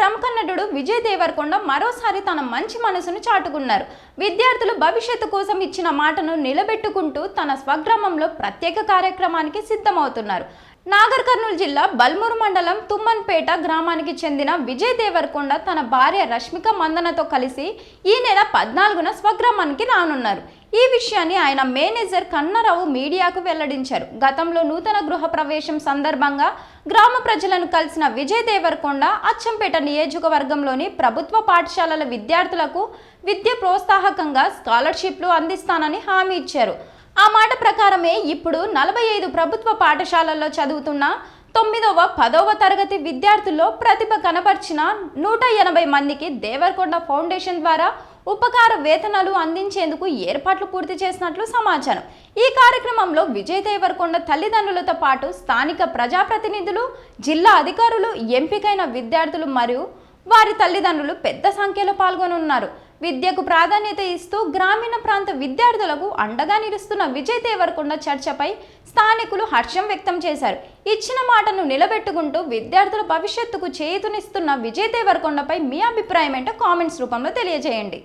ప్రముఖ నటుడు విజయ్ దేవరకొండ మరోసారి తన మంచి మనసును చాటుకున్నారు. విద్యార్థులు భవిష్యత్తు కోసం ఇచ్చిన మాటను నిలబెట్టుకుంటూ తన స్వగ్రామంలో ప్రత్యేక కార్యక్రమానికి సిద్ధమవుతున్నారు. నాగర్ కర్నూలు జిల్లా బల్మూరు మండలం తుమ్మన్పేట గ్రామానికి చెందిన విజయ్ దేవరకొండ తన భార్య రష్మిక మందనతో కలిసి ఈ నెల 14న స్వగ్రామానికి రానున్నారు. ఈ విషయాన్ని ఆయన మేనేజర్ కన్నారావు మీడియాకు వెల్లడించారు. గతంలో నూతన గృహ ప్రవేశం సందర్భంగా గ్రామ ప్రజలను కలిసిన విజయ్ దేవరకొండ అచ్చంపేట నియోజకవర్గంలోని ప్రభుత్వ పాఠశాలల విద్యార్థులకు విద్య ప్రోత్సాహకంగా స్కాలర్షిప్లు అందిస్తానని హామీ ఇచ్చారు. ఆ మాట ప్రకారమే ఇప్పుడు 45 ప్రభుత్వ పాఠశాలల్లో చదువుతున్న 9వ, 10వ తరగతి విద్యార్థుల్లో ప్రతిభ కనబర్చిన 180 మందికి దేవరకొండ ఫౌండేషన్ ద్వారా ఉపకార వేతనాలు అందించేందుకు ఏర్పాట్లు పూర్తి చేసినట్లు సమాచారం. ఈ కార్యక్రమంలో విజయ్ దేవరకొండ తల్లిదండ్రులతో పాటు స్థానిక ప్రజాప్రతినిధులు, జిల్లా అధికారులు, ఎంపికైన విద్యార్థులు మరియు వారి తల్లిదండ్రులు పెద్ద సంఖ్యలో పాల్గొనున్నారు. విద్యకు ప్రాధాన్యత ఇస్తూ గ్రామీణ ప్రాంత విద్యార్థులకు అండగా నిలుస్తున్న విజయ్ దేవరకొండ చర్చపై స్థానికులు హర్షం వ్యక్తం చేశారు. ఇచ్చిన మాటను నిలబెట్టుకుంటూ విద్యార్థుల భవిష్యత్తుకు చేయూతనిస్తున్న విజయ్ దేవరకొండపై మీ అభిప్రాయం ఏంటో కామెంట్స్ రూపంలో తెలియజేయండి.